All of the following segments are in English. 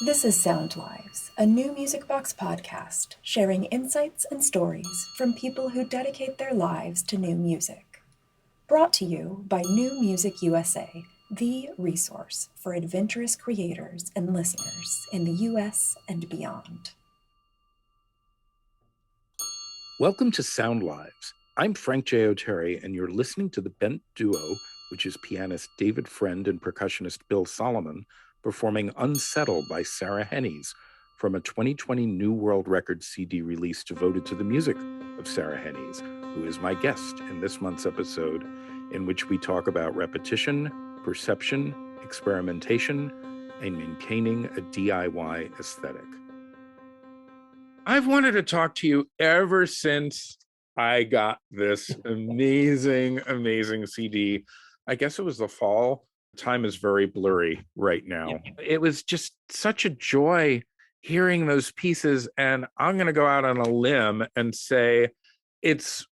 This is SoundLives, a NewMusicBox podcast sharing insights and stories from people who dedicate their lives to new music. Brought to you by New Music USA, the resource for adventurous creators and listeners in the US and beyond. Welcome to SoundLives. I'm Frank J. Oteri, and you're listening to the Bent Duo, which is pianist David Friend and percussionist Bill Solomon, performing Unsettled by Sarah Hennies from a 2020 New World Records CD release devoted to the music of Sarah Hennies, who is my guest in this month's episode, in which we talk about repetition, perception, experimentation, and maintaining a DIY aesthetic. I've wanted to talk to you ever since I got this amazing CD. I guess it was the fall. Time is very blurry right now. It was just such a joy hearing those pieces, and I'm going to go out on a limb and say it's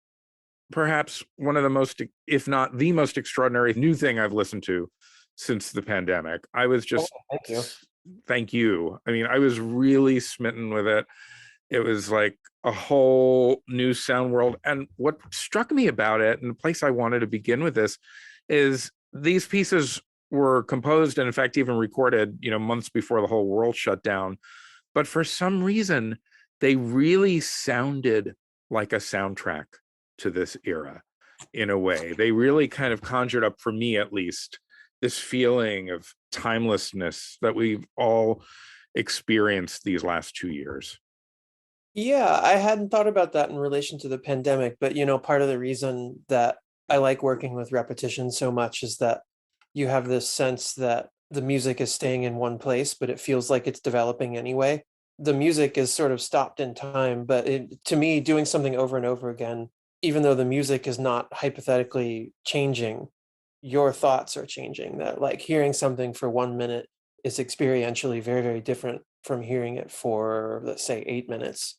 perhaps one of the most, if not the most extraordinary new thing I've listened to since the pandemic. I was just, thank you. I mean, I was really smitten with it. It was like a whole new sound world. And what struck me about it, and the place I wanted to begin with this, is these pieces were composed and in fact even recorded, months before the whole world shut down. But for some reason, they really sounded like a soundtrack to this era in a way. They really kind of conjured up, for me at least, this feeling of timelessness that we've all experienced these last 2 years. Yeah, I hadn't thought about that in relation to the pandemic, but part of the reason that I like working with repetition so much is that you have this sense that the music is staying in one place, but it feels like it's developing anyway. The music is sort of stopped in time, but to me, doing something over and over again, even though the music is not hypothetically changing, your thoughts are changing. That like hearing something for 1 minute is experientially very, very different from hearing it for, let's say, 8 minutes.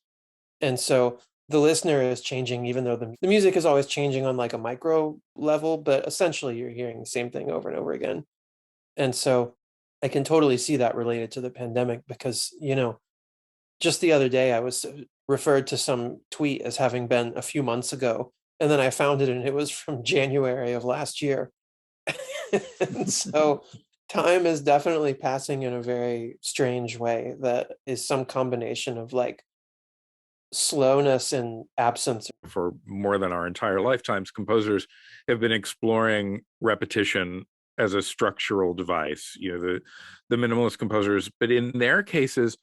And so the listener is changing, even though the music is always changing on like a micro level, but essentially you're hearing the same thing over and over again. And so I can totally see that related to the pandemic because, just the other day I was referred to some tweet as having been a few months ago, and then I found it and it was from January of last year. And so time is definitely passing in a very strange way that is some combination of like slowness and absence. For more than our entire lifetimes, composers have been exploring repetition as a structural device, the minimalist composers, but in their cases,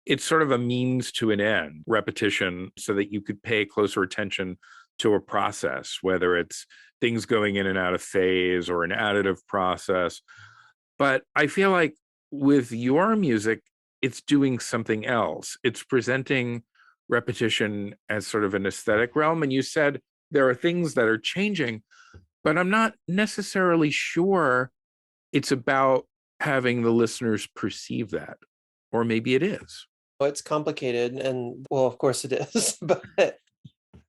it's sort of a means to an end, repetition, so that you could pay closer attention to a process, whether it's things going in and out of phase or an additive process. But I feel like with your music, it's doing something else. It's presenting repetition as sort of an aesthetic realm. And you said there are things that are changing, but I'm not necessarily sure it's about having the listeners perceive that, or maybe it is. It's complicated, and well, of course it is, but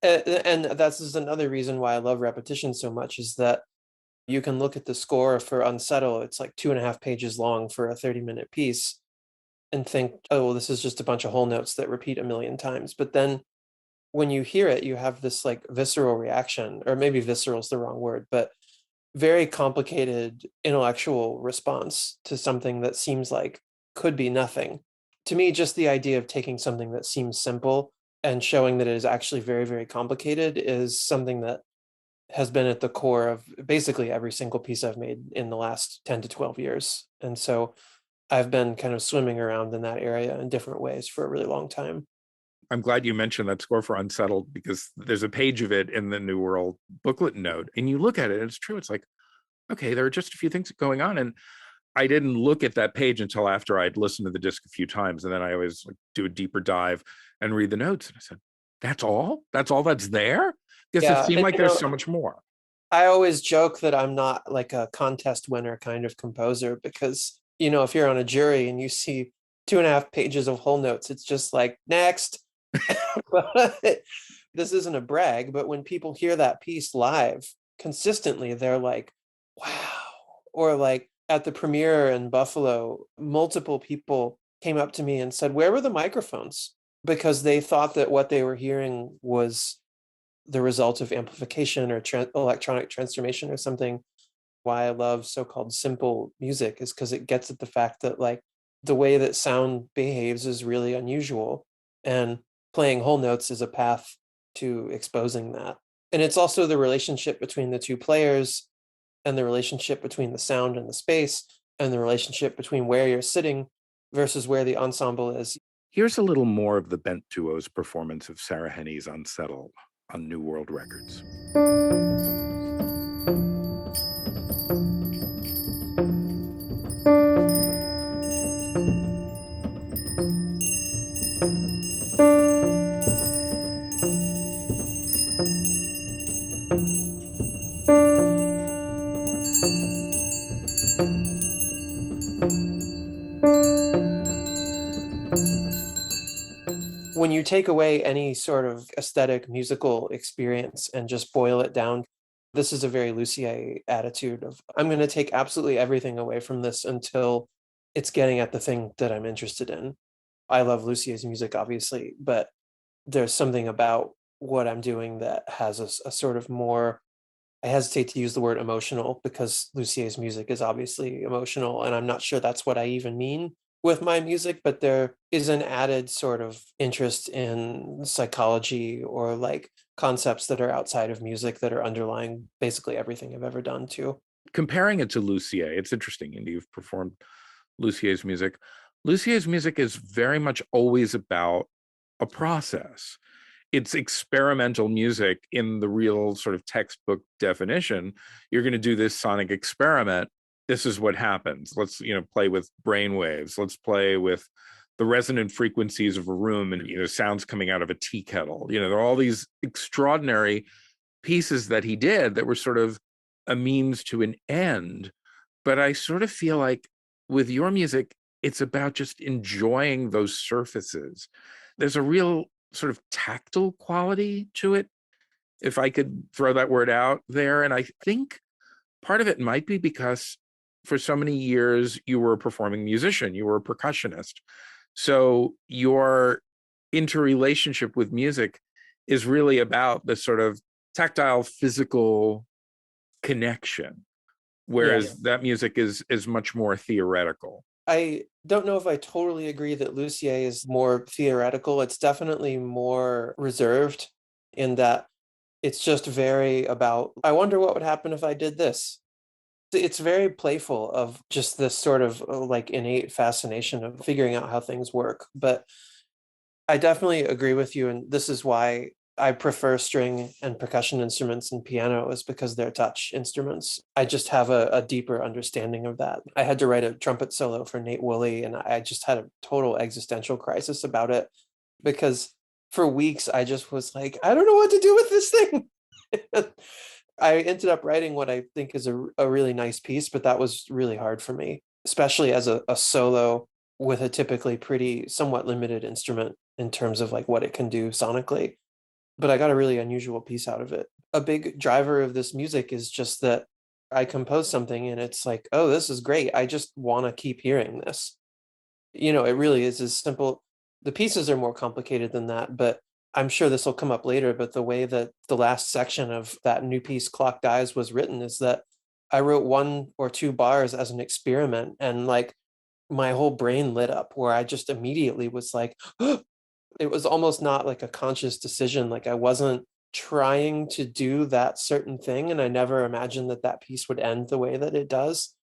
and that's just another reason why I love repetition so much, is that you can look at the score for Unsettle. It's like 2.5 pages long for a 30-minute piece and think, oh, well, this is just a bunch of whole notes that repeat a million times. But then when you hear it, you have this like visceral reaction, or maybe visceral is the wrong word, but very complicated intellectual response to something that seems like could be nothing. To me, just the idea of taking something that seems simple and showing that it is actually very, very complicated is something that has been at the core of basically every single piece I've made in the last 10 to 12 years. And so I've been kind of swimming around in that area in different ways for a really long time. I'm glad you mentioned that score for Unsettled, because there's a page of it in the New World booklet note, and you look at it and it's true. It's like, okay, there are just a few things going on. And I didn't look at that page until after I'd listened to the disc a few times. And then I always like do a deeper dive and read the notes. And I said, that's all that's there? Because it seemed like there's so much more. I always joke that I'm not like a contest winner kind of composer, because, if you're on a jury and you see 2.5 pages of whole notes, it's just like, next. But this isn't a brag, but when people hear that piece live consistently, they're like, wow. Or like at the premiere in Buffalo, multiple people came up to me and said, "Where were the microphones?" Because they thought that what they were hearing was the result of amplification or electronic transformation or something. Why I love so-called simple music is because it gets at the fact that like the way that sound behaves is really unusual, and playing whole notes is a path to exposing that. And it's also the relationship between the two players, and the relationship between the sound and the space, and the relationship between where you're sitting versus where the ensemble is. Here's a little more of the Bent Duo's performance of Sarah Hennies' Unsettled on New World Records. When you take away any sort of aesthetic musical experience and just boil it down, this is a very Lussier attitude of, I'm going to take absolutely everything away from this until it's getting at the thing that I'm interested in. I love Lussier's music, obviously, but there's something about what I'm doing that has a sort of more, I hesitate to use the word emotional because Lucier's music is obviously emotional, and I'm not sure that's what I even mean with my music, but there is an added sort of interest in psychology or like concepts that are outside of music that are underlying basically everything I've ever done too. Comparing it to Lussier, it's interesting, and you've performed Lussier's music. Lussier's music is very much always about a process. It's experimental music in the real sort of textbook definition. You're going to do this sonic experiment. This is what happens. Let's, play with brain waves. Let's play with the resonant frequencies of a room and, sounds coming out of a tea kettle. There are all these extraordinary pieces that he did that were sort of a means to an end. But I sort of feel like with your music, it's about just enjoying those surfaces. There's a real sort of tactile quality to it, if I could throw that word out there. And I think part of it might be because for so many years you were a performing musician, you were a percussionist. So your interrelationship with music is really about the sort of tactile, physical connection, whereas that music is much more theoretical. I don't know if I totally agree that Lussier is more theoretical. It's definitely more reserved in that it's just very about, I wonder what would happen if I did this. It's very playful of just this sort of like innate fascination of figuring out how things work. But I definitely agree with you. And this is why I prefer string and percussion instruments and piano, is because they're touch instruments. I just have a deeper understanding of that. I had to write a trumpet solo for Nate Woolley, and I just had a total existential crisis about it because for weeks I just was like, I don't know what to do with this thing. I ended up writing what I think is a really nice piece, but that was really hard for me, especially as a solo with a typically pretty somewhat limited instrument in terms of like what it can do sonically. But I got a really unusual piece out of it. A big driver of this music is just that I compose something and it's like, oh, this is great. I just want to keep hearing this. It really is as simple. The pieces are more complicated than that, but I'm sure this will come up later. But the way that the last section of that new piece, Clock Dies, was written is that I wrote 1 or 2 bars as an experiment, and like my whole brain lit up where I just immediately was like, it was almost not like a conscious decision. Like I wasn't trying to do that certain thing. And I never imagined that that piece would end the way that it does.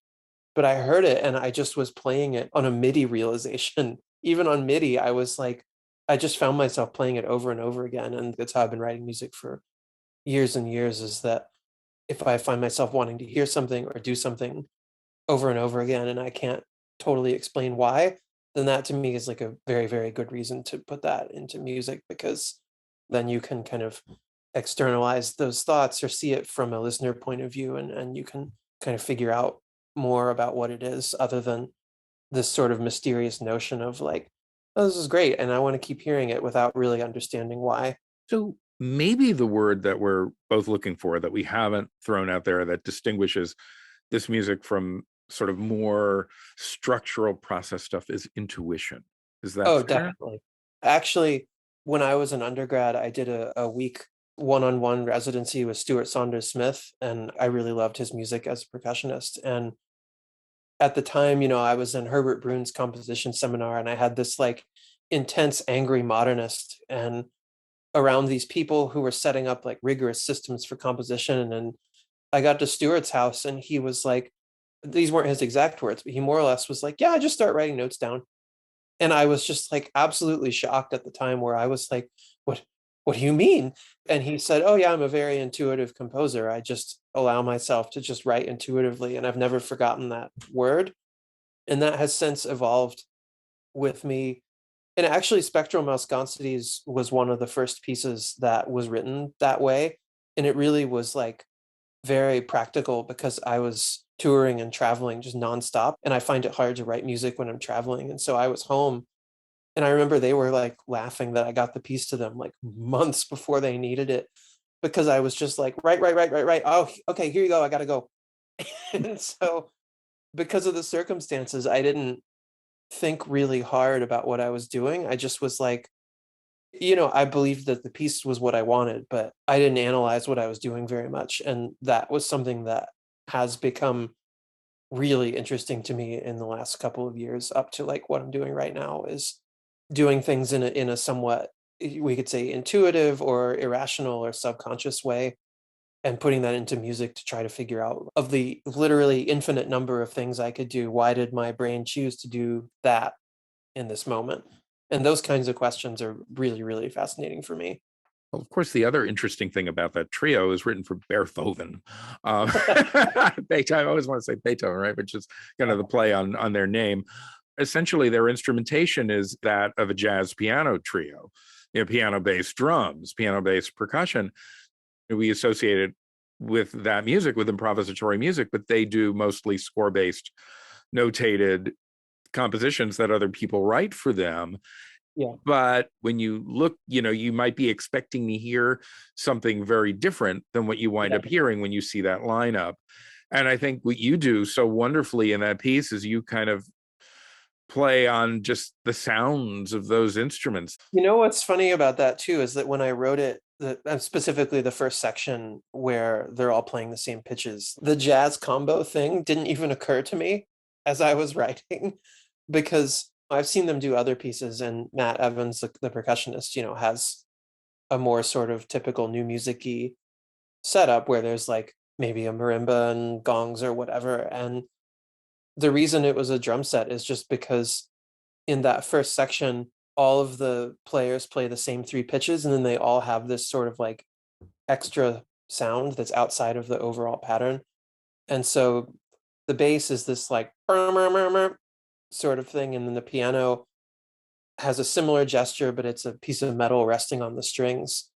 But I heard it and I just was playing it on a MIDI realization. Even on MIDI, I was like, I just found myself playing it over and over again. And that's how I've been writing music for years and years, is that if I find myself wanting to hear something or do something over and over again and I can't totally explain why, then that to me is like a very, very good reason to put that into music, because then you can kind of externalize those thoughts or see it from a listener point of view, and you can kind of figure out more about what it is other than this sort of mysterious notion of like, oh, this is great and I want to keep hearing it without really understanding why. So maybe the word that we're both looking for that we haven't thrown out there that distinguishes this music from sort of more structural process stuff is intuition. Is that Oh, fair? definitely. Actually, when I was an undergrad, I did a week one-on-one residency with Stuart Saunders Smith, and I really loved his music as a percussionist. And at the time, I was in Herbert Brune's composition seminar, and I had this like intense, angry modernist and around these people who were setting up like rigorous systems for composition. And I got to Stuart's house, and he was like, these weren't his exact words, but he more or less was like, yeah, I just start writing notes down. And I was just like absolutely shocked at the time, where I was like, what do you mean? And he said, oh yeah, I'm a very intuitive composer. I just allow myself to just write intuitively. And I've never forgotten that word. And that has since evolved with me. And actually, Spectral Mousgonsides was one of the first pieces that was written that way. And it really was like very practical, because I was touring and traveling just nonstop. And I find it hard to write music when I'm traveling. And so I was home, and I remember they were like laughing that I got the piece to them like months before they needed it, because I was just like, right. Oh, okay, here you go. I got to go. And so, because of the circumstances, I didn't think really hard about what I was doing. I just was like, I believed that the piece was what I wanted, but I didn't analyze what I was doing very much. And that was something that has become really interesting to me in the last couple of years, up to like what I'm doing right now, is doing things in a somewhat, we could say, intuitive or irrational or subconscious way, and putting that into music to try to figure out, of the literally infinite number of things I could do, why did my brain choose to do that in this moment? And those kinds of questions are really, really fascinating for me. Well, of course, the other interesting thing about that trio is written for Beethoven. Beethoven, I always want to say Beethoven, right? Which is kind of the play on their name. Essentially, their instrumentation is that of a jazz piano trio, piano bass drums, piano bass percussion. We associate it with that music, with improvisatory music, but they do mostly score-based, notated compositions that other people write for them. Yeah. But when you look, you might be expecting to hear something very different than what you wind up hearing when you see that lineup. And I think what you do so wonderfully in that piece is you kind of play on just the sounds of those instruments. What's funny about that too is that when I wrote it, specifically the first section where they're all playing the same pitches, the jazz combo thing didn't even occur to me as I was writing, because I've seen them do other pieces, and Matt Evans, the percussionist, has a more sort of typical new music-y setup where there's like maybe a marimba and gongs or whatever. And the reason it was a drum set is just because in that first section, all of the players play the same three pitches, and then they all have this sort of like extra sound that's outside of the overall pattern. And so the bass is this like sort of thing, and then the piano has a similar gesture, but it's a piece of metal resting on the strings.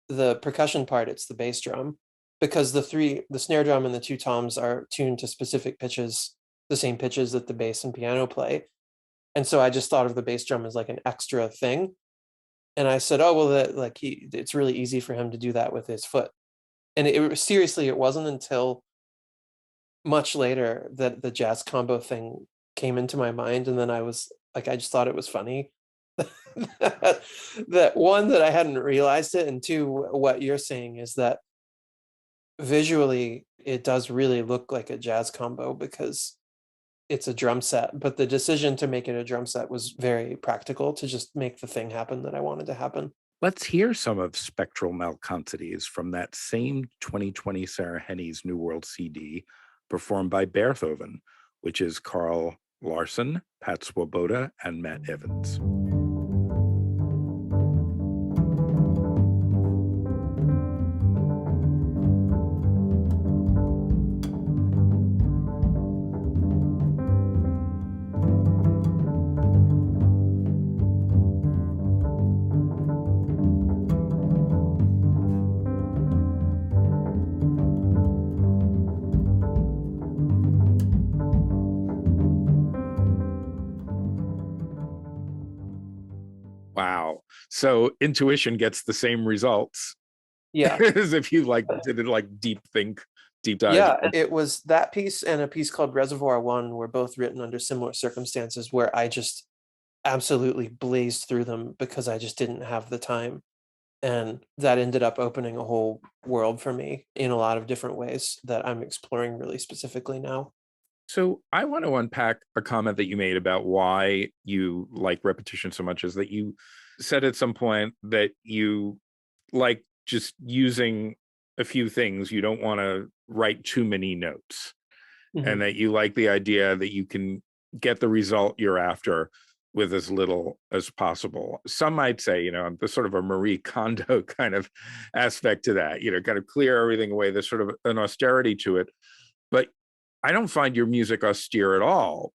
The percussion part, it's the bass drum, because the snare drum and the two toms are tuned to specific pitches, the same pitches that the bass and piano play. And so I just thought of the bass drum as like an extra thing. And I said, oh, well, it's really easy for him to do that with his foot. And seriously, it wasn't until much later that the jazz combo thing came into my mind. And then I was like, I just thought it was funny that one, that I hadn't realized it. And two, what you're saying is that visually it does really look like a jazz combo because it's a drum set, but the decision to make it a drum set was very practical, to just make the thing happen that I wanted to happen. Let's hear some of Spectral Mousgonsides from that same 2020 Sarah Hennies New World CD, performed by Beethoven, which is Carl Larson, Pat Swoboda, and Matt Evans. Wow. So intuition gets the same results. Yeah. As if you did it like deep think deep dive. Yeah, it was that piece and a piece called Reservoir One were both written under similar circumstances where I just absolutely blazed through them because I just didn't have the time. And that ended up opening a whole world for me in a lot of different ways that I'm exploring really specifically now. So I want to unpack a comment that you made about why you like repetition so much, is that you said at some point that you like just using a few things. You don't want to write too many notes, and that you like the idea that you can get the result you're after with as little as possible. Some might say, there's sort of a Marie Kondo kind of aspect to that, kind of clear everything away. There's sort of an austerity to it. But I don't find your music austere at all,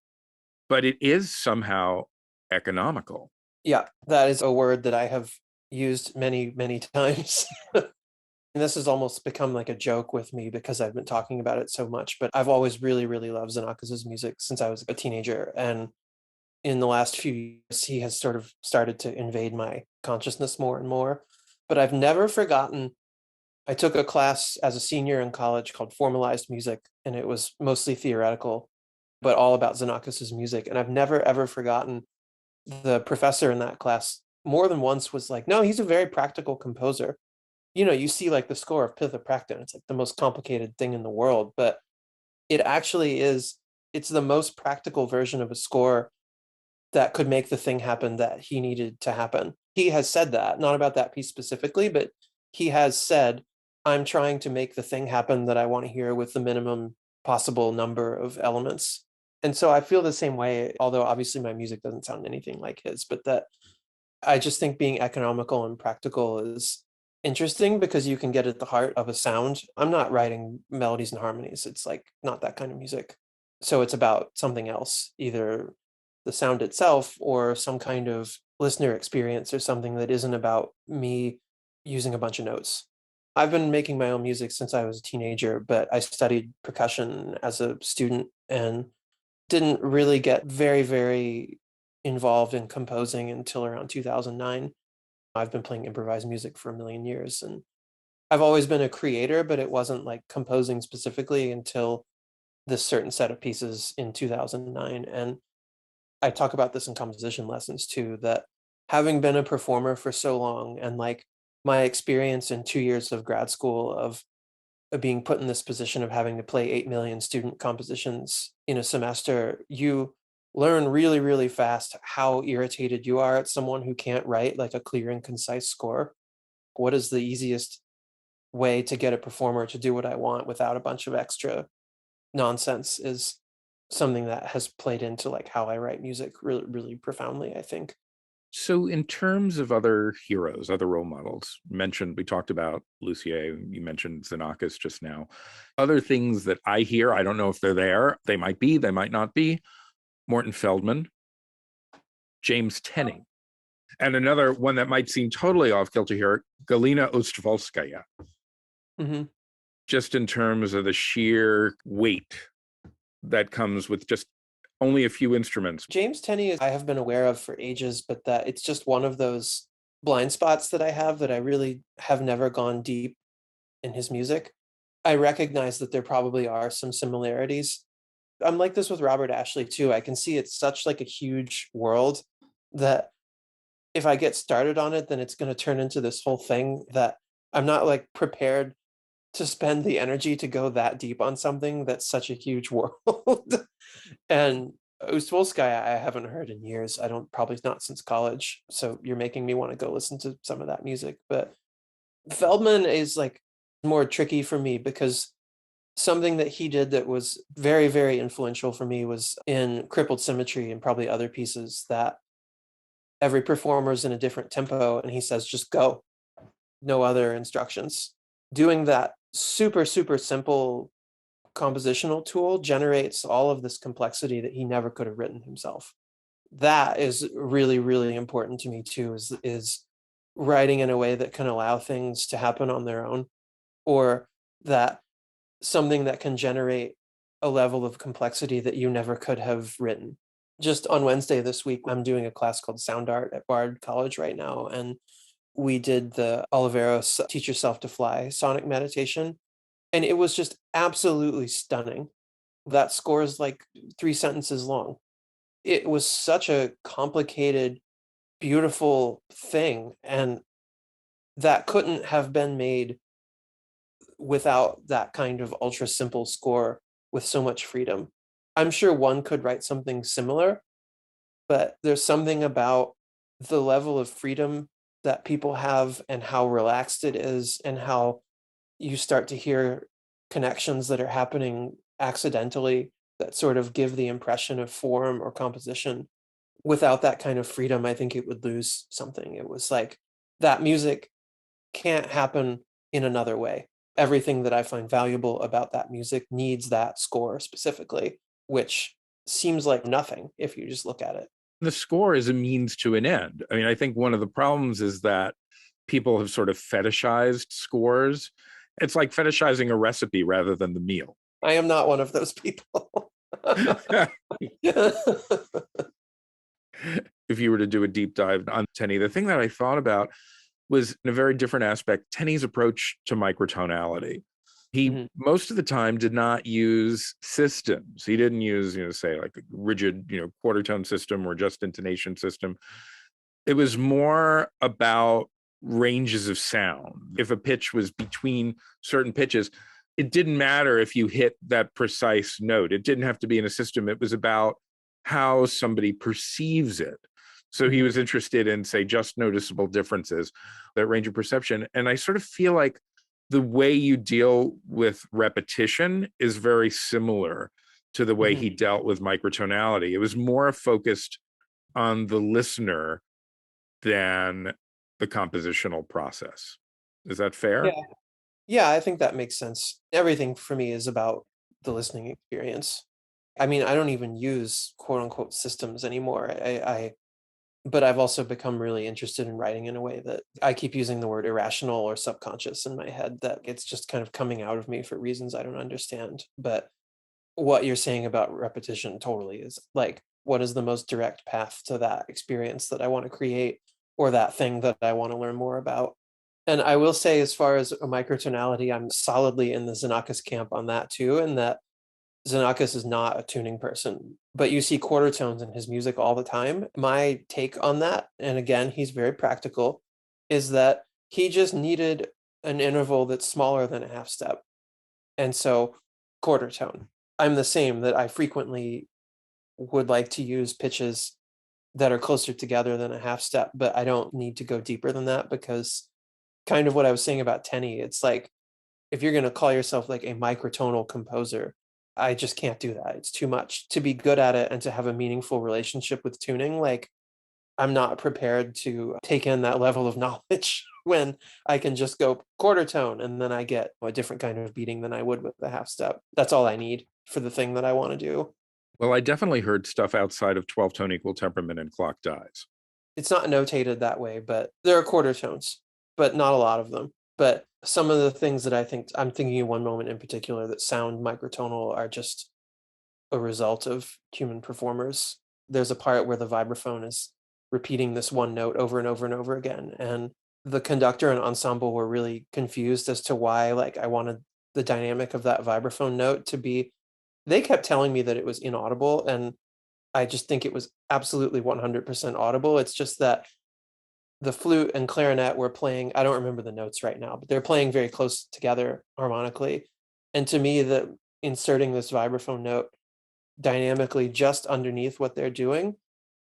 but it is somehow economical. Yeah, that is a word that I have used many, many times. And this has almost become like a joke with me because I've been talking about it so much, but I've always really, really loved Xenakis' music since I was a teenager. And in the last few years, he has sort of started to invade my consciousness more and more. But I've never forgotten, I took a class as a senior in college called Formalized Music, and it was mostly theoretical, but all about Xenakis' music. And I've never, ever forgotten the professor in that class more than once was like, no, he's a very practical composer. You see like the score of Pitha Prakta, it's like the most complicated thing in the world, but it actually is, it's the most practical version of a score that could make the thing happen that he needed to happen. He has said that, not about that piece specifically, but he has said, I'm trying to make the thing happen that I want to hear with the minimum possible number of elements. And so I feel the same way, although obviously my music doesn't sound anything like his, but that I just think being economical and practical is interesting because you can get at the heart of a sound. I'm not writing melodies and harmonies. It's like not that kind of music. So it's about something else, either the sound itself or some kind of listener experience or something that isn't about me using a bunch of notes. I've been making my own music since I was a teenager, but I studied percussion as a student and didn't really get very, very involved in composing until around 2009. I've been playing improvised music for a million years, and I've always been a creator, but it wasn't like composing specifically until this certain set of pieces in 2009. And I talk about this in composition lessons too, that having been a performer for so long and like my experience in 2 years of grad school of being put in this position of having to play 8 million student compositions in a semester, you learn really, really fast how irritated you are at someone who can't write like a clear and concise score. What is the easiest way to get a performer to do what I want without a bunch of extra nonsense is something that has played into like how I write music really, really profoundly, I think. So in terms of other heroes, other role models, we talked about Lucier, you mentioned Xenakis just now. Other things that I hear, I don't know if they're there. They might be, they might not be. Morton Feldman, James Tenney, and another one that might seem totally off kilter here, Galina Ostvolskaya. Mm-hmm. Just in terms of the sheer weight that comes with just only a few instruments. James Tenney, I have been aware of for ages, but that it's just one of those blind spots that I have that I really have never gone deep in his music. I recognize that there probably are some similarities. I'm like this with Robert Ashley too. I can see it's such like a huge world that if I get started on it, then it's going to turn into this whole thing that I'm not like prepared to spend the energy to go that deep on something that's such a huge world. And Ustvolskaya, I haven't heard in years. I don't, probably not since college. So you're making me want to go listen to some of that music. But Feldman is like more tricky for me because something that he did that was very, very influential for me was in Crippled Symmetry and probably other pieces that every performer is in a different tempo and he says, just go, no other instructions. Doing that super, super simple compositional tool generates all of this complexity that he never could have written himself. That is really, really important to me too, is writing in a way that can allow things to happen on their own, or that something that can generate a level of complexity that you never could have written. Just on Wednesday this week, I'm doing a class called Sound Art at Bard College right now, and we did the Oliveros Teach Yourself to Fly sonic meditation. And it was just absolutely stunning. That score is like 3 sentences long. It was such a complicated, beautiful thing, and that couldn't have been made without that kind of ultra simple score with so much freedom. I'm sure one could write something similar, but there's something about the level of freedom that people have and how relaxed it is, and how you start to hear connections that are happening accidentally that sort of give the impression of form or composition. Without that kind of freedom, I think it would lose something. It was like that music can't happen in another way. Everything that I find valuable about that music needs that score specifically, which seems like nothing if you just look at it. The score is a means to an end. I mean, I think one of the problems is that people have sort of fetishized scores. It's like fetishizing a recipe rather than the meal. I am not one of those people. If you were to do a deep dive on Tenney, the thing that I thought about was in a very different aspect, Tenney's approach to microtonality. He Mhm. most of the time did not use systems. He didn't use, say like a rigid, quarter tone system or just intonation system. It was more about ranges of sound. If a pitch was between certain pitches, it didn't matter if you hit that precise note. It didn't have to be in a system. It was about how somebody perceives it. So he was interested in, say, just noticeable differences, that range of perception. And I sort of feel like the way you deal with repetition is very similar to the way he dealt with microtonality. It was more focused on the listener than the compositional process. Is that fair? Yeah. Yeah, I think that makes sense. Everything for me is about the listening experience. I mean, I don't even use quote unquote systems anymore. But I've also become really interested in writing in a way that I keep using the word irrational or subconscious in my head, that it's just kind of coming out of me for reasons I don't understand. But what you're saying about repetition totally is like, what is the most direct path to that experience that I want to create, or that thing that I want to learn more about? And I will say, as far as a microtonality, I'm solidly in the Xenakis camp on that too, and that Xenakis is not a tuning person, but you see quarter tones in his music all the time. My take on that, and again, he's very practical, is that he just needed an interval that's smaller than a half step. And so, quarter tone. I'm the same, that I frequently would like to use pitches that are closer together than a half step, but I don't need to go deeper than that, because kind of what I was saying about Tenney, it's like, if you're going to call yourself like a microtonal composer, I just can't do that. It's too much to be good at it and to have a meaningful relationship with tuning. Like, I'm not prepared to take in that level of knowledge when I can just go quarter tone and then I get a different kind of beating than I would with the half step. That's all I need for the thing that I want to do. Well, I definitely heard stuff outside of 12 tone equal temperament and clock dies. It's not notated that way, but there are quarter tones, but not a lot of them. But some of the things that I'm thinking of one moment in particular that sound microtonal are just a result of human performers. There's a part where the vibraphone is repeating this one note over and over and over again. And the conductor and ensemble were really confused as to why, like, I wanted the dynamic of that vibraphone note to be, they kept telling me that it was inaudible. And I just think it was absolutely 100% audible. It's just that the flute and clarinet were playing, I don't remember the notes right now, but they're playing very close together harmonically. And to me, the inserting this vibraphone note dynamically just underneath what they're doing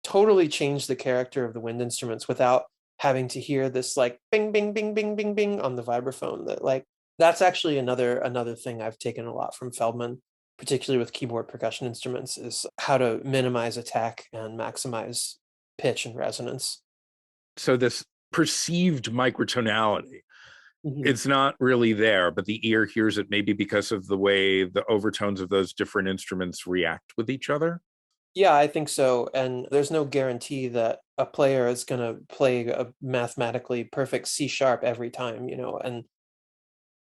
totally changed the character of the wind instruments without having to hear this like bing bing bing bing bing bing on the vibraphone. That, like, that's actually another thing I've taken a lot from Feldman, particularly with keyboard percussion instruments, is how to minimize attack and maximize pitch and resonance. So this perceived microtonality, Mhm. it's not really there, but the ear hears it maybe because of the way the overtones of those different instruments react with each other. Yeah, I think so. And there's no guarantee that a player is going to play a mathematically perfect C sharp every time, and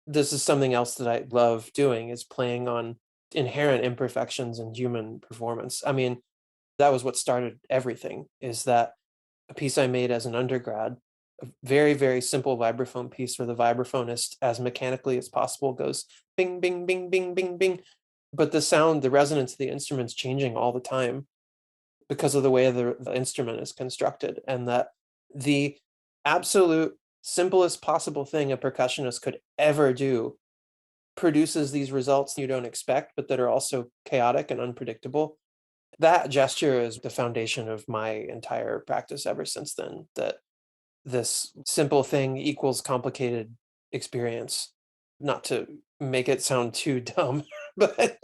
this is something else that I love doing, is playing on inherent imperfections in human performance. I mean, that was what started everything, is that a piece I made as an undergrad a very, very simple vibraphone piece where the vibraphonist, as mechanically as possible, goes bing, bing, bing, bing, bing, bing. But the sound, the resonance of the instrument's changing all the time because of the way the instrument is constructed, and that the absolute simplest possible thing a percussionist could ever do produces these results you don't expect, but that are also chaotic and unpredictable. That gesture is the foundation of my entire practice ever since then, that this simple thing equals complicated experience. Not to make it sound too dumb, but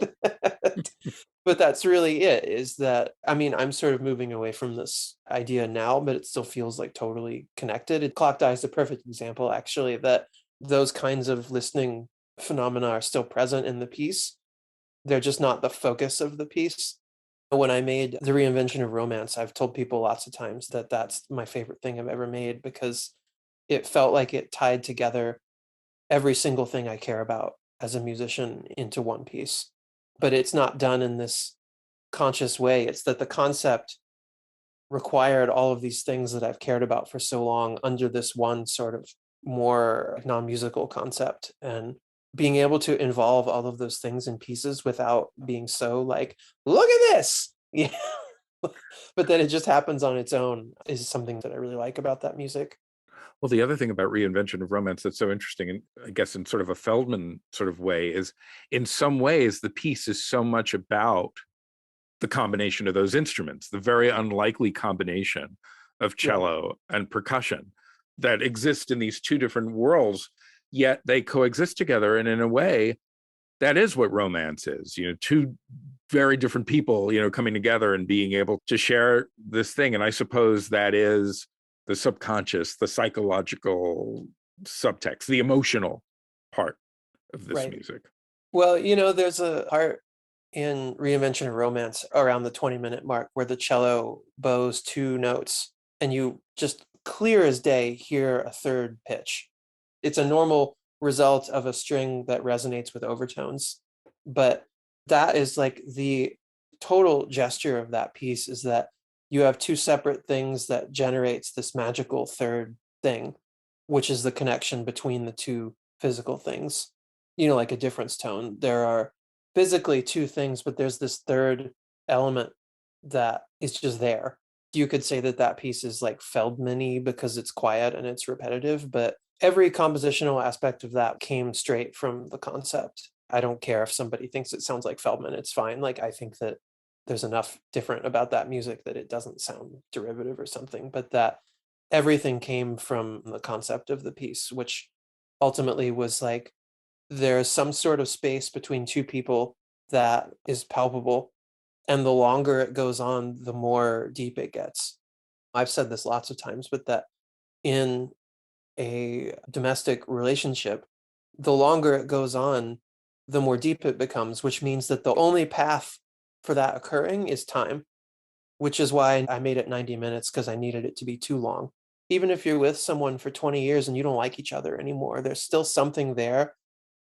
but that's really it, is that, I mean, I'm sort of moving away from this idea now, but it still feels like totally connected. Clocked Eye is the perfect example, actually, that those kinds of listening phenomena are still present in the piece. They're just not the focus of the piece. When I made The Reinvention of Romance, I've told people lots of times that that's my favorite thing I've ever made, because it felt like it tied together every single thing I care about as a musician into one piece. But it's not done in this conscious way. It's that the concept required all of these things that I've cared about for so long under this one sort of more non-musical concept, and being able to involve all of those things in pieces without being so like, look at this. Yeah. But then it just happens on its own is something that I really like about that music. Well, the other thing about Reinvention of Romance that's so interesting, and I guess in sort of a Feldman sort of way, is in some ways the piece is so much about the combination of those instruments, the very unlikely combination of cello and percussion that exist in these two different worlds, yet they coexist together. And in a way, that is what romance is, two very different people, coming together and being able to share this thing. And I suppose that is the subconscious, the psychological subtext, the emotional part of this music. Well, there's a part in Reinvention of Romance around the 20-minute mark where the cello bows two notes and you just clear as day hear a third pitch. It's a normal result of a string that resonates with overtones, but that is like the total gesture of that piece, is that you have two separate things that generates this magical third thing, which is the connection between the two physical things. Like a difference tone. There are physically two things, but there's this third element that is just there. You could say that that piece is like Feldman-y because it's quiet and it's repetitive, but every compositional aspect of that came straight from the concept. I don't care if somebody thinks it sounds like Feldman, it's fine. Like, I think that there's enough different about that music that it doesn't sound derivative or something, but that everything came from the concept of the piece, which ultimately was like, there's some sort of space between two people that is palpable, and the longer it goes on, the more deep it gets. I've said this lots of times, but that in a domestic relationship, the longer it goes on, the more deep it becomes, which means that the only path for that occurring is time, which is why I made it 90 minutes, because I needed it to be too long. Even if you're with someone for 20 years and you don't like each other anymore, there's still something there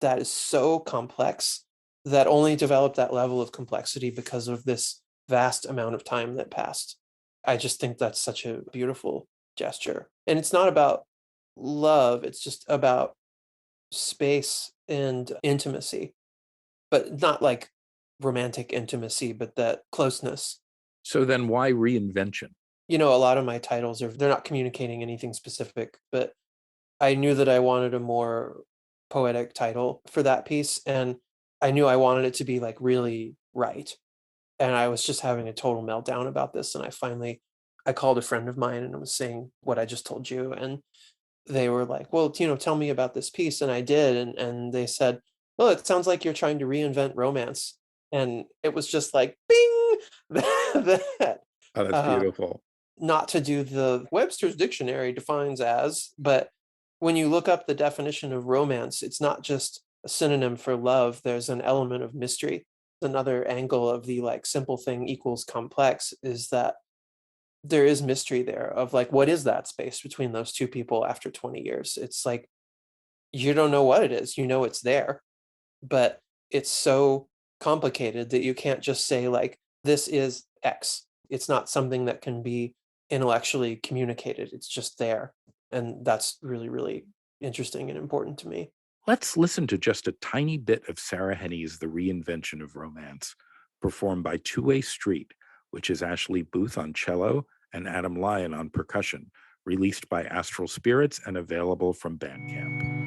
that is so complex that only developed that level of complexity because of this vast amount of time that passed. I just think that's such a beautiful gesture. And it's not about love, it's just about space and intimacy, but not like romantic intimacy, but that closeness. So then why reinvention? A lot of my titles they're not communicating anything specific, but I knew that I wanted a more poetic title for that piece, and I knew I wanted it to be like really right. And I was just having a total meltdown about this, and I called a friend of mine and I was saying what I just told you, and they were like, well, tell me about this piece. And I did, and they said, well, it sounds like you're trying to reinvent romance. And it was just like bing. that Oh, that's beautiful. Not to do the Webster's dictionary defines as, but when you look up the definition of romance, it's not just a synonym for love. There's an element of mystery. Another angle of the like simple thing equals complex is that there is mystery there of like, what is that space between those two people after 20 years? It's like, you don't know what it is, it's there, but it's so complicated that you can't just say like, this is X. It's not something that can be intellectually communicated. It's just there. And that's really, really interesting and important to me. Let's listen to just a tiny bit of Sarah Hennies' The Reinvention of Romance, performed by Two Way Street, which is Ashley Booth on cello and Adam Lyon on percussion, released by Astral Spirits and available from Bandcamp.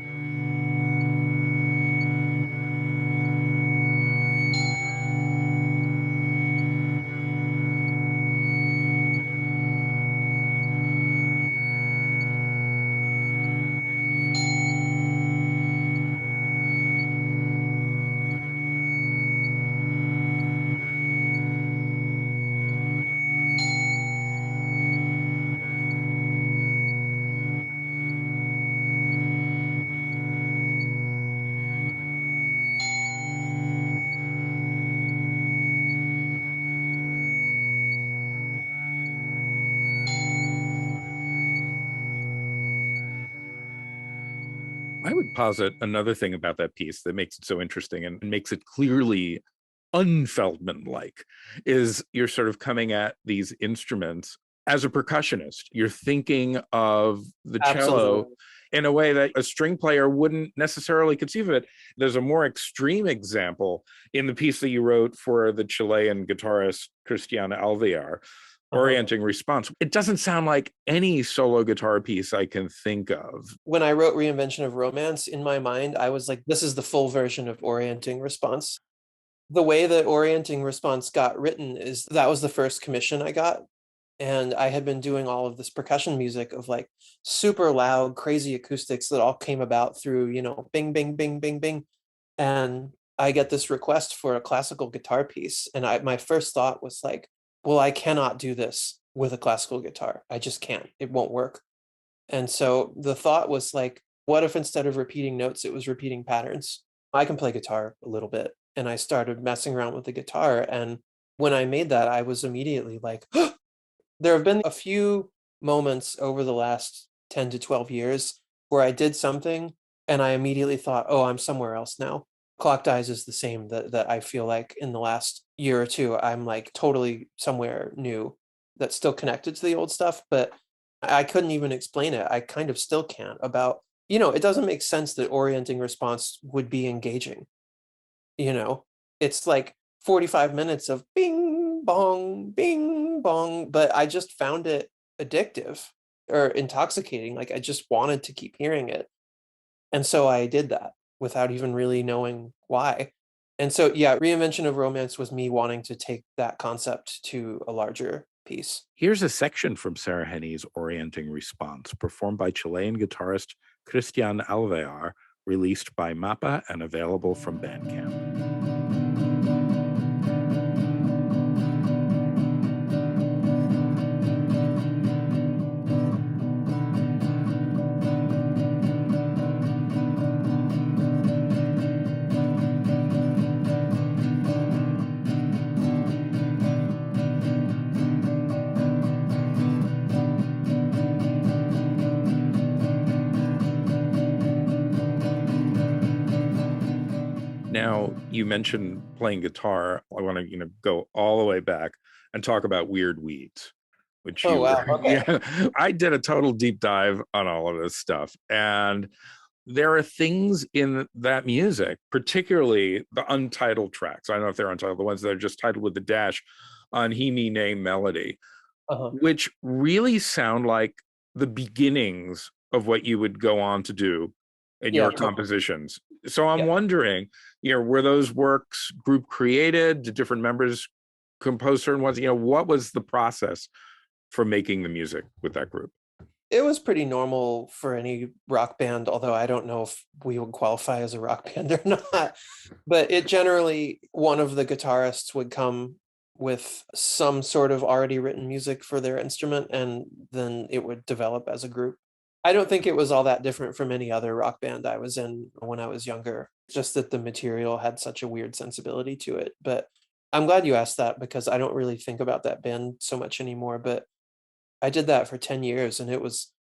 I would posit another thing about that piece that makes it so interesting and makes it clearly un-Feldman-like is you're sort of coming at these instruments as a percussionist. You're thinking of the cello Absolutely. in a way that a string player wouldn't necessarily conceive of it. There's a more extreme example in the piece that you wrote for the Chilean guitarist Cristian Alvear, Orienting Response. It doesn't sound like any solo guitar piece I can think of. When I wrote Reinvention of Romance, in my mind, I was like, this is the full version of Orienting Response. The way that Orienting Response got written is that was the first commission I got. And I had been doing all of this percussion music of like super loud, crazy acoustics that all came about through, bing, bing, bing, bing, bing. And I get this request for a classical guitar piece. And my first thought was like, well, I cannot do this with a classical guitar. I just can't. It won't work. And so the thought was like, what if instead of repeating notes, it was repeating patterns? I can play guitar a little bit. And I started messing around with the guitar. And when I made that, I was immediately like, there have been a few moments over the last 10 to 12 years where I did something and I immediately thought, oh, I'm somewhere else now. Clocked Eyes is the same, that I feel like in the last year or two, I'm like totally somewhere new that's still connected to the old stuff, but I couldn't even explain it. I kind of still can't about, it doesn't make sense that Orienting Response would be engaging. It's like 45 minutes of bing, bong, but I just found it addictive or intoxicating. Like I just wanted to keep hearing it. And so I did that without even really knowing why. And so, yeah, Reinvention of Romance was me wanting to take that concept to a larger piece. Here's a section from Sarah Hennies' Orienting Response, performed by Chilean guitarist Cristian Alvear, released by MAPA and available from Bandcamp. Now, you mentioned playing guitar. I want to, go all the way back and talk about Weird Weeds, which Oh, wow. Okay. yeah, I did a total deep dive on all of this stuff. And there are things in that music, particularly the untitled tracks. I don't know if they're untitled, the ones that are just titled with the dash on He, Me, Nay Melody, which really sound like the beginnings of what you would go on to do in your compositions. So I'm wondering, were those works group created? Did different members compose certain ones? What was the process for making the music with that group? It was pretty normal for any rock band, although I don't know if we would qualify as a rock band or not. But it generally, one of the guitarists would come with some sort of already written music for their instrument, and then it would develop as a group. I don't think it was all that different from any other rock band I was in when I was younger, just that the material had such a weird sensibility to it. But I'm glad you asked that because I don't really think about that band so much anymore. But I did that for 10 years and it was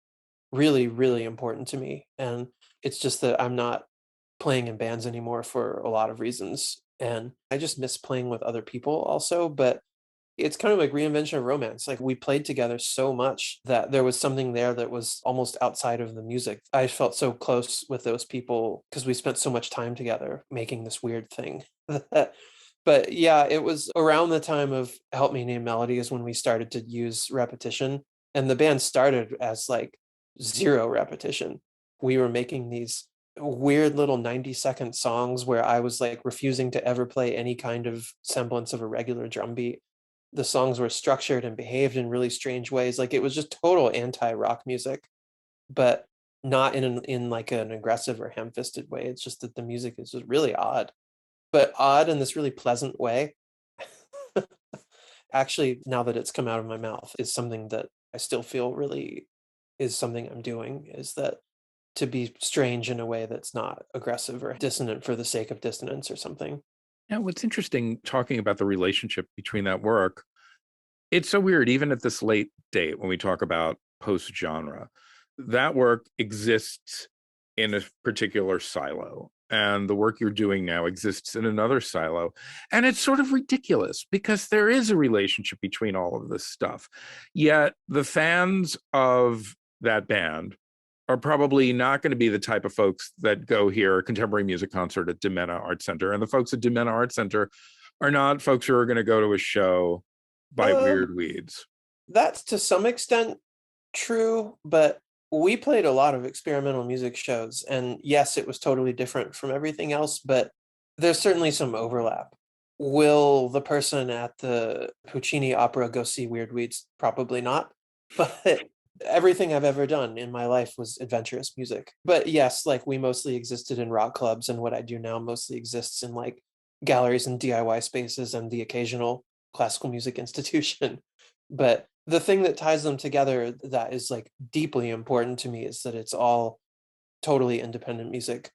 really, really important to me. And it's just that I'm not playing in bands anymore for a lot of reasons. And I just miss playing with other people also. But It's kind of like reinvention of romance. Like we played together so much that there was something there that was almost outside of the music. I felt so close with those people because we spent so much time together making this weird thing. But yeah, it was around the time of Help Me Name Melody is when we started to use repetition. And the band started as like zero repetition. We were making these weird little 90-second songs where I was like refusing to ever play any kind of semblance of a regular drum beat. The songs were structured and behaved in really strange ways. Like it was just total anti-rock music, but not in like an aggressive or ham-fisted way. It's just that the music is just really odd, but odd in this really pleasant way. Actually, now that it's come out of my mouth, is something that I still feel really is something I'm doing, is that to be strange in a way that's not aggressive or dissonant for the sake of dissonance or something. Now, what's interesting talking about the relationship between that work, it's so weird, even at this late date, when we talk about post-genre, that work exists in a particular silo. And the work you're doing now exists in another silo. And it's sort of ridiculous because there is a relationship between all of this stuff. Yet the fans of that band are probably not going to be the type of folks that go hear a contemporary music concert at Dimena Art Center. And the folks at Dimena Art Center are not folks who are going to go to a show by Weird Weeds. That's to some extent true, but we played a lot of experimental music shows. And yes, it was totally different from everything else, but there's certainly some overlap. Will the person at the Puccini opera go see Weird Weeds? Probably not. But everything I've ever done in my life was adventurous music. But yes, like we mostly existed in rock clubs, and what I do now mostly exists in like galleries and DIY spaces and the occasional classical music institution. But the thing that ties them together that is like deeply important to me is that it's all totally independent music.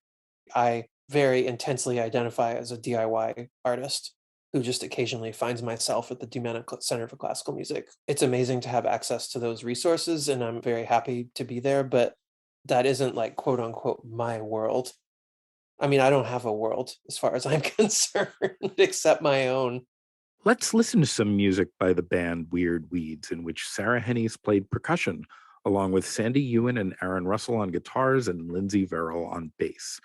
I very intensely identify as a DIY artist who just occasionally finds myself at the Dimena Center for Classical Music. It's amazing to have access to those resources, and I'm very happy to be there, but that isn't like quote unquote my world. I mean, I don't have a world as far as I'm concerned, except my own. Let's listen to some music by the band Weird Weeds, in which Sarah Hennies played percussion, along with Sandy Ewan and Aaron Russell on guitars and Lindsay Verrill on bass.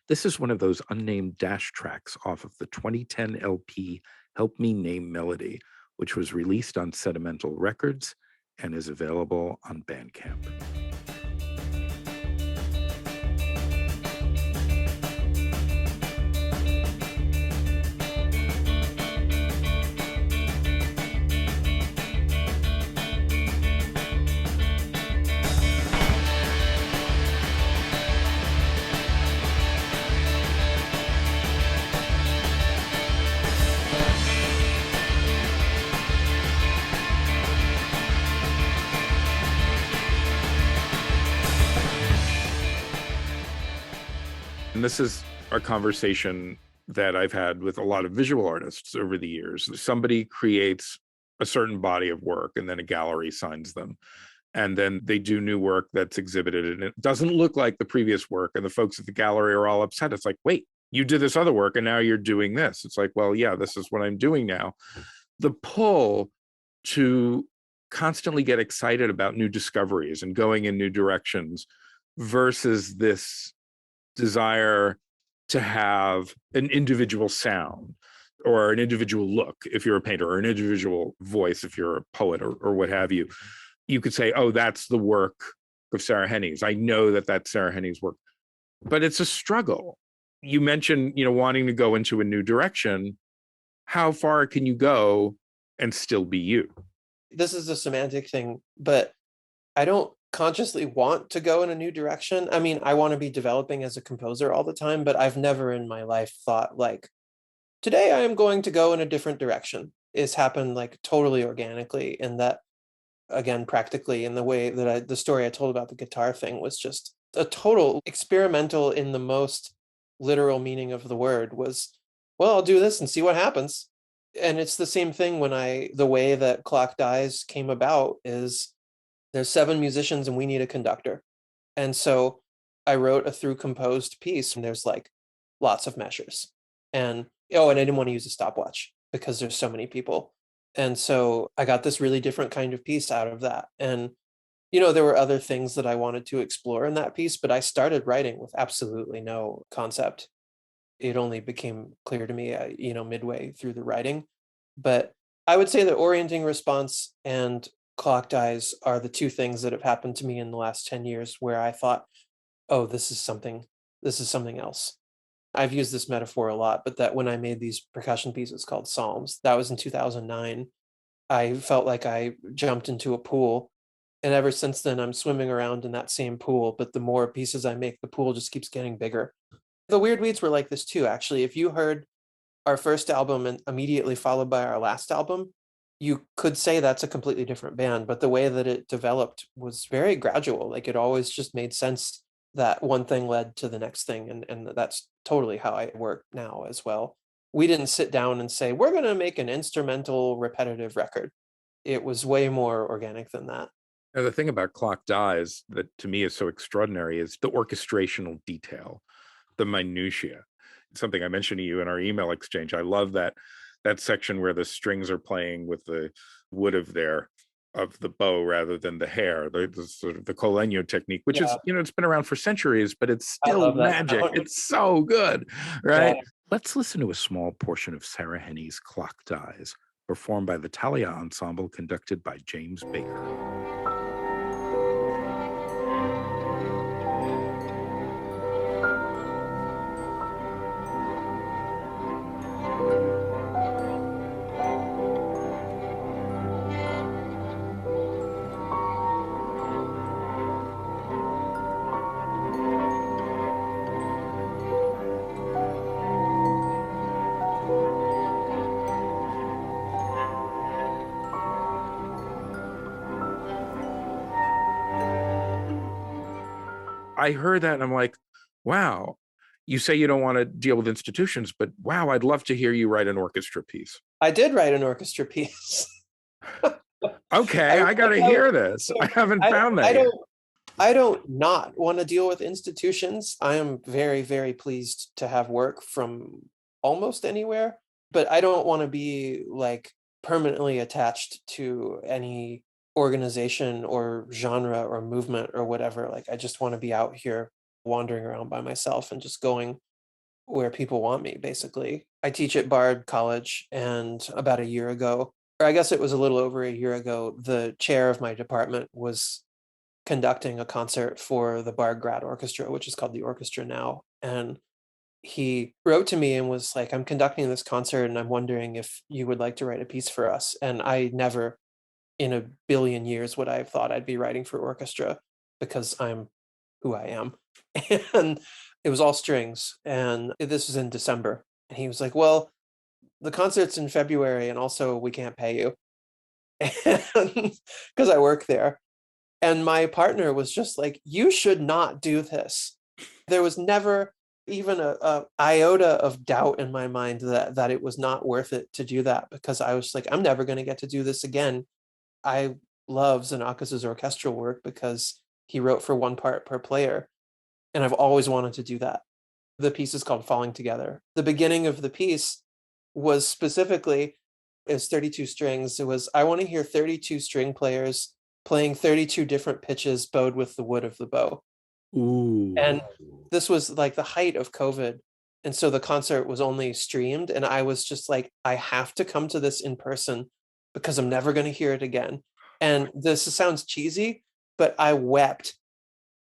This is one of those unnamed dash tracks off of the 2010 LP Help Me Name Melody, which was released on Sedimental Records and is available on Bandcamp. And this is a conversation that I've had with a lot of visual artists over the years. Somebody creates a certain body of work and then a gallery signs them. And then they do new work that's exhibited and it doesn't look like the previous work. And the folks at the gallery are all upset. It's like, wait, you did this other work and now you're doing this. It's like, well, yeah, this is what I'm doing now. The pull to constantly get excited about new discoveries and going in new directions versus this desire to have an individual sound or an individual look if you're a painter, or an individual voice if you're a poet, or what have you. You could say, oh, that's the work of Sarah Hennies. I know that that's Sarah Hennies' work, but it's a struggle. You mentioned, wanting to go into a new direction. How far can you go and still be you? This is a semantic thing, but I don't consciously want to go in a new direction. I mean, I want to be developing as a composer all the time, but I've never in my life thought like, today I am going to go in a different direction. It's happened like totally organically, and that, again, practically, in the way that the story I told about the guitar thing was just a total experimental in the most literal meaning of the word. Was, well, I'll do this and see what happens. And it's the same thing when the way that Clock Dies came about is there's 7 musicians and we need a conductor. And so I wrote a through composed piece, and there's like lots of measures. And I didn't want to use a stopwatch because there's so many people. And so I got this really different kind of piece out of that. And, there were other things that I wanted to explore in that piece, but I started writing with absolutely no concept. It only became clear to me, midway through the writing. But I would say that orienting response and clocked eyes are the two things that have happened to me in the last 10 years where I thought, oh, this is something else. I've used this metaphor a lot, but that when I made these percussion pieces called Psalms, that was in 2009, I felt like I jumped into a pool. And ever since then, I'm swimming around in that same pool. But the more pieces I make, the pool just keeps getting bigger. The Weird Weeds were like this too, actually. If you heard our first album and immediately followed by our last album, you could say that's a completely different band. But the way that it developed was very gradual. Like it always just made sense that one thing led to the next thing. And that's totally how I work now as well. We didn't sit down and say, we're going to make an instrumental repetitive record. It was way more organic than that. Now, the thing about Clocked Eyes that to me is so extraordinary is the orchestrational detail, the minutiae. It's something I mentioned to you in our email exchange. I love that section where the strings are playing with the wood of the bow rather than the hair, the sort of the colegno technique, which is, it's been around for centuries, but it's still magic. It's so good, right? Yeah. Let's listen to a small portion of Sarah Hennies' Clocked Eyes, performed by the Talia Ensemble, conducted by James Baker. I heard that and I'm like, wow, you say you don't want to deal with institutions, but wow, I'd love to hear you write an orchestra piece. I did write an orchestra piece. Okay, I got to hear this. I haven't found that yet. I don't not want to deal with institutions. I am very, very pleased to have work from almost anywhere, but I don't want to be like permanently attached to any organization or genre or movement or whatever. Like I just want to be out here wandering around by myself and just going where people want me, basically. I teach at Bard College, and about a year ago, or I guess it was a little over a year ago, the chair of my department was conducting a concert for the Bard Grad Orchestra, which is called the Orchestra now. And he wrote to me and was like, I'm conducting this concert and I'm wondering if you would like to write a piece for us. And I never in a billion years would I have thought I'd be writing for orchestra because I'm who I am. And it was all strings. And this was in December. And he was like, well, the concert's in February and also we can't pay you because I work there. And my partner was just like, you should not do this. There was never even a iota of doubt in my mind that it was not worth it to do that, because I was like, I'm never going to get to do this again. I love Xenakis' orchestral work because he wrote for one part per player. And I've always wanted to do that. The piece is called Falling Together. The beginning of the piece was specifically, it's 32 strings. It was, I want to hear 32 string players playing 32 different pitches bowed with the wood of the bow. Ooh. And this was like the height of COVID. And so the concert was only streamed. And I was just like, I have to come to this in person because I'm never going to hear it again. And this sounds cheesy, but I wept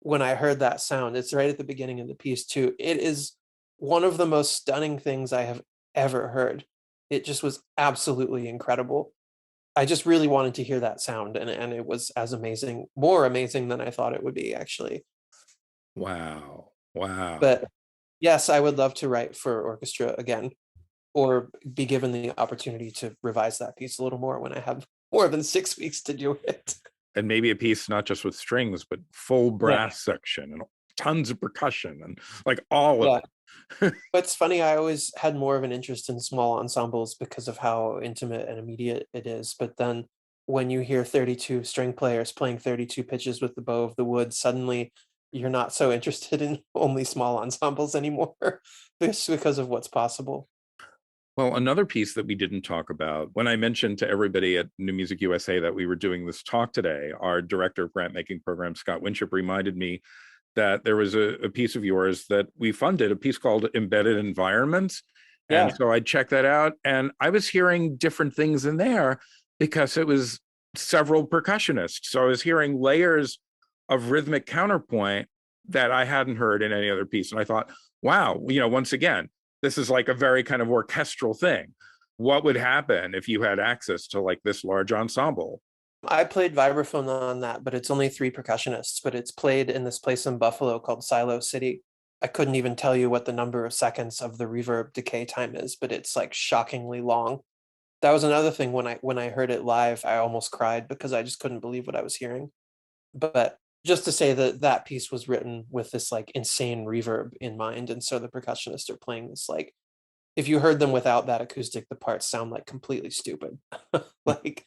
when I heard that sound. It's right at the beginning of the piece too. It is one of the most stunning things I have ever heard. It just was absolutely incredible. I just really wanted to hear that sound, and it was as amazing, more amazing than I thought it would be, actually. Wow. Wow. But yes, I would love to write for orchestra again, or be given the opportunity to revise that piece a little more when I have more than 6 weeks to do it. And maybe a piece not just with strings, but full brass section and tons of percussion and like all of it. But it's funny, I always had more of an interest in small ensembles because of how intimate and immediate it is. But then when you hear 32 string players playing 32 pitches with the bow of the wood, suddenly you're not so interested in only small ensembles anymore, just because of what's possible. Well, another piece that we didn't talk about, when I mentioned to everybody at New Music USA that we were doing this talk today, our director of grant making program, Scott Winship, reminded me that there was a piece of yours that we funded, a piece called Embedded Environments. And Yeah. so I checked that out, and I was hearing different things in there because it was several percussionists. So I was hearing layers of rhythmic counterpoint that I hadn't heard in any other piece. And I thought, wow, once again, this is like a very kind of orchestral thing. What would happen if you had access to like this large ensemble? I played vibraphone on that, but it's only 3 percussionists, but it's played in this place in Buffalo called Silo City. I couldn't even tell you what the number of seconds of the reverb decay time is, but it's like shockingly long. That was another thing when I heard it live, I almost cried because I just couldn't believe what I was hearing. But just to say that that piece was written with this like insane reverb in mind, and so the percussionists are playing this like, if you heard them without that acoustic, the parts sound like completely stupid. Like,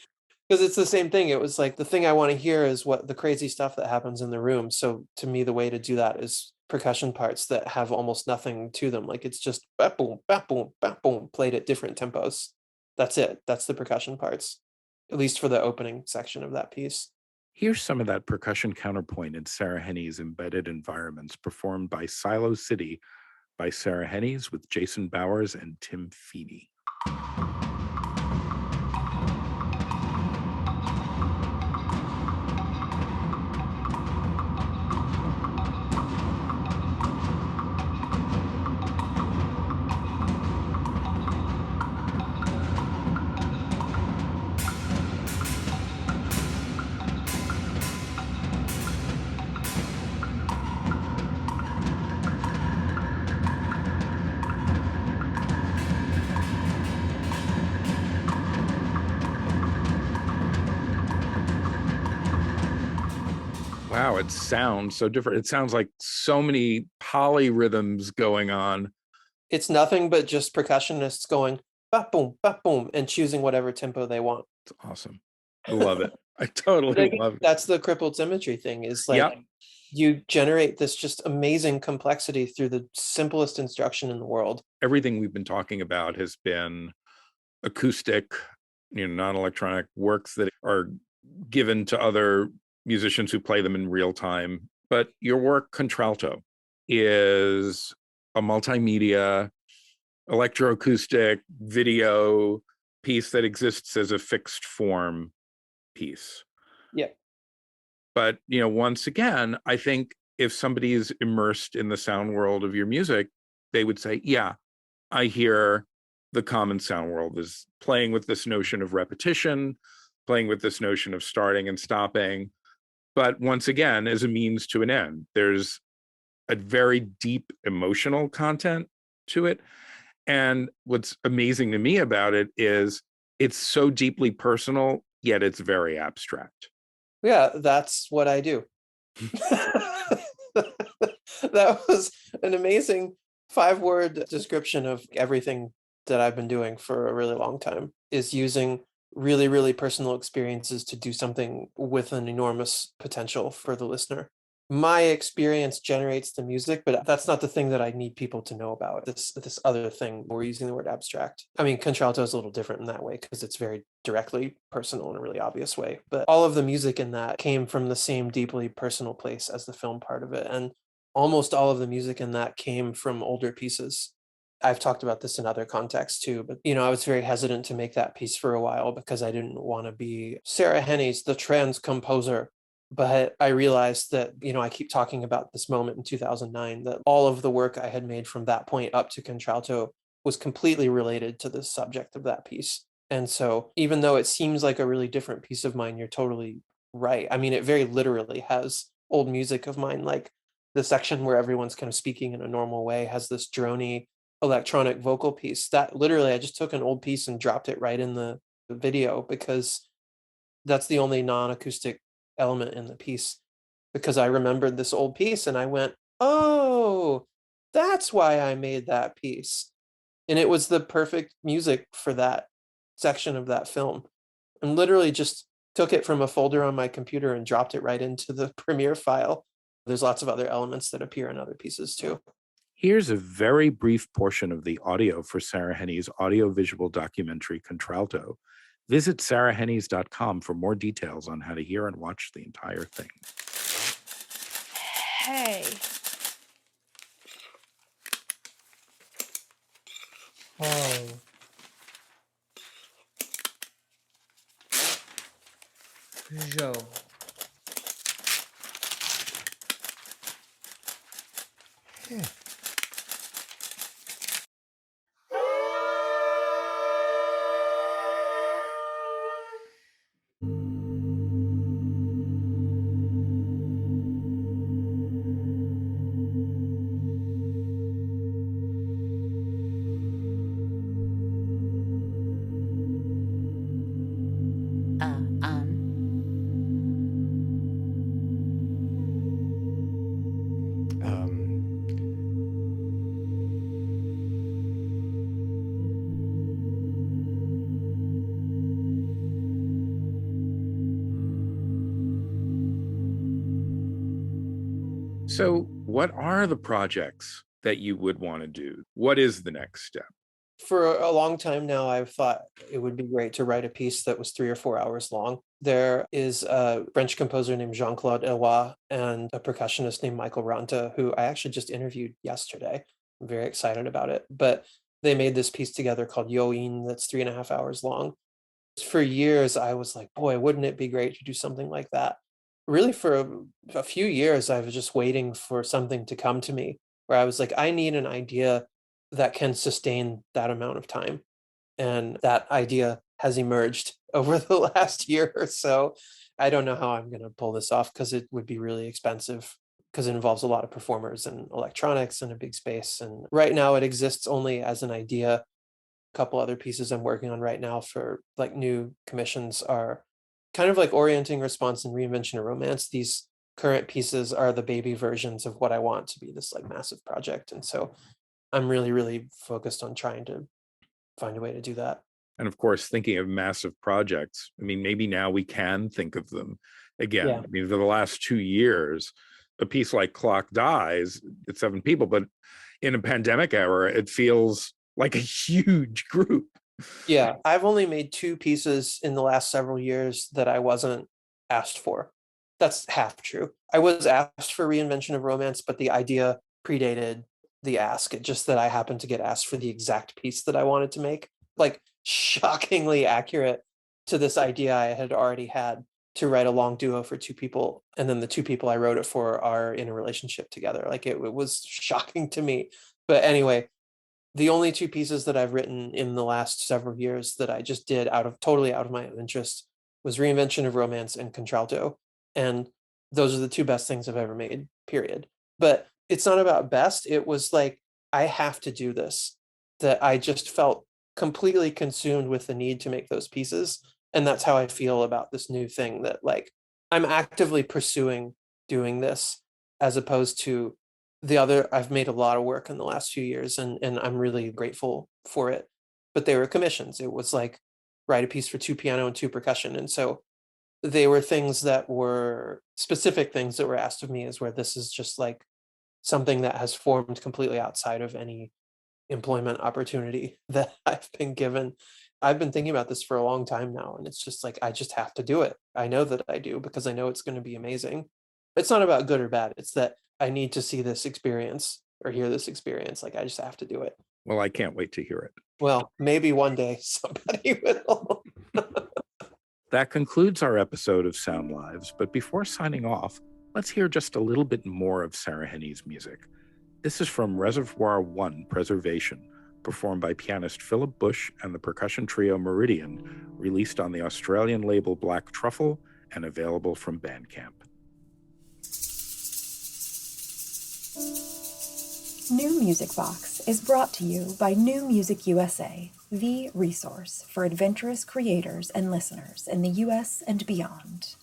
because it's the same thing. It was like, the thing I want to hear is what the crazy stuff that happens in the room. So to me, the way to do that is percussion parts that have almost nothing to them. Like it's just bap boom, bap boom, bap boom, played at different tempos. That's it. That's the percussion parts, at least for the opening section of that piece. Here's some of that percussion counterpoint in Sarah Hennies' Embedded Environments, performed by Silo City by Sarah Hennies with Jason Bowers and Tim Feeney. Wow, it sounds so different. It sounds like so many polyrhythms going on. It's nothing but just percussionists going bap boom, and choosing whatever tempo they want. It's awesome. I love it. I totally love it. That's the crippled symmetry thing, is like, Yep. you generate this just amazing complexity through the simplest instruction in the world. Everything we've been talking about has been acoustic, non-electronic works that are given to other musicians who play them in real time. But your work, Contralto, is a multimedia, electroacoustic video piece that exists as a fixed form piece. Yeah. But, once again, I think if somebody is immersed in the sound world of your music, they would say, yeah, I hear the common sound world is playing with this notion of repetition, playing with this notion of starting and stopping. But once again, as a means to an end, there's a very deep emotional content to it. And what's amazing to me about it is it's so deeply personal, yet it's very abstract. Yeah, that's what I do. That was an amazing 5-word description of everything that I've been doing for a really long time, is using really, really personal experiences to do something with an enormous potential for the listener. My experience generates the music, but that's not the thing that I need people to know about. This other thing, we're using the word abstract. I mean, contralto is a little different in that way because it's very directly personal in a really obvious way. But all of the music in that came from the same deeply personal place as the film part of it. And almost all of the music in that came from older pieces. I've talked about this in other contexts too, but I was very hesitant to make that piece for a while because I didn't want to be Sarah Hennies, the trans composer. But I realized that, I keep talking about this moment in 2009, that all of the work I had made from that point up to Contralto was completely related to the subject of that piece. And so even though it seems like a really different piece of mine, you're totally right. I mean, it very literally has old music of mine, like the section where everyone's kind of speaking in a normal way has this drony electronic vocal piece that literally I just took an old piece and dropped it right in the video because that's the only non-acoustic element in the piece, because I remembered this old piece and I went, oh, that's why I made that piece. And it was the perfect music for that section of that film. And literally just took it from a folder on my computer and dropped it right into the Premiere file. There's lots of other elements that appear in other pieces too. Here's a very brief portion of the audio for Sarah Hennies' audiovisual documentary Contralto. Visit sarahhennies.com for more details on how to hear and watch the entire thing. Hey. Oh. Joe. So, what are the projects that you would want to do? What is the next step? For a long time now, I've thought it would be great to write a piece that was 3 or 4 hours long. There is a French composer named Jean-Claude Eloi and a percussionist named Michael Ranta, who I actually just interviewed yesterday. I'm very excited about it. But they made this piece together called Yoin that's 3.5 hours long. For years, I was like, boy, wouldn't it be great to do something like that? Really, for a few years, I was just waiting for something to come to me where I was like, I need an idea that can sustain that amount of time. And that idea has emerged over the last year or so. I don't know how I'm going to pull this off because it would be really expensive because it involves a lot of performers and electronics and a big space. And right now it exists only as an idea. A couple other pieces I'm working on right now for like new commissions are kind of like orienting response and reinvention of romance. These current pieces are the baby versions of what I want to be this like massive project. And so I'm really, really focused on trying to find a way to do that. And of course, thinking of massive projects, I mean, maybe now we can think of them again. Yeah. I mean, for the last 2 years, a piece like Clock Dies, it's 7 people, but in a pandemic era, it feels like a huge group. Yeah, I've only made 2 pieces in the last several years that I wasn't asked for. That's half true. I was asked for reinvention of romance, but the idea predated the ask. It just that I happened to get asked for the exact piece that I wanted to make, like shockingly accurate to this idea I had already had to write a long duo for 2 people. And then the 2 people I wrote it for are in a relationship together. Like it was shocking to me. But anyway, the only 2 pieces that I've written in the last several years that I just did totally out of my own interest was Reinvention of Romance and Contralto. And those are the 2 best things I've ever made, period. But it's not about best. It was like, I have to do this, that I just felt completely consumed with the need to make those pieces. And that's how I feel about this new thing, that like I'm actively pursuing doing this as opposed to the other. I've made a lot of work in the last few years and I'm really grateful for it, but they were commissions. It was like write a piece for 2 piano and 2 percussion. And so they were things that were specific things that were asked of me, is where this is just like something that has formed completely outside of any employment opportunity that I've been given. I've been thinking about this for a long time now, and it's just like, I just have to do it. I know that I do because I know it's going to be amazing. It's not about good or bad. It's that I need to see this experience or hear this experience. Like, I just have to do it. Well, I can't wait to hear it. Well, maybe one day somebody will. That concludes our episode of Sound Lives, but before signing off, let's hear just a little bit more of Sarah Hennies' music. This is from Reservoir 1, Preservation, performed by pianist Philip Bush and the percussion trio Meridian, released on the Australian label Black Truffle and available from Bandcamp. New Music Box is brought to you by New Music USA, the resource for adventurous creators and listeners in the U.S. and beyond.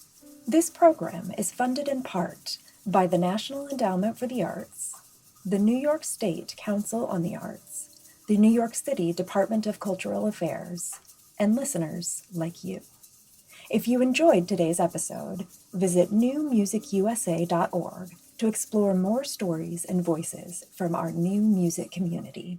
This program is funded in part by the National Endowment for the Arts, the New York State Council on the Arts, the New York City Department of Cultural Affairs, and listeners like you. If you enjoyed today's episode, visit newmusicusa.org to explore more stories and voices from our new music community.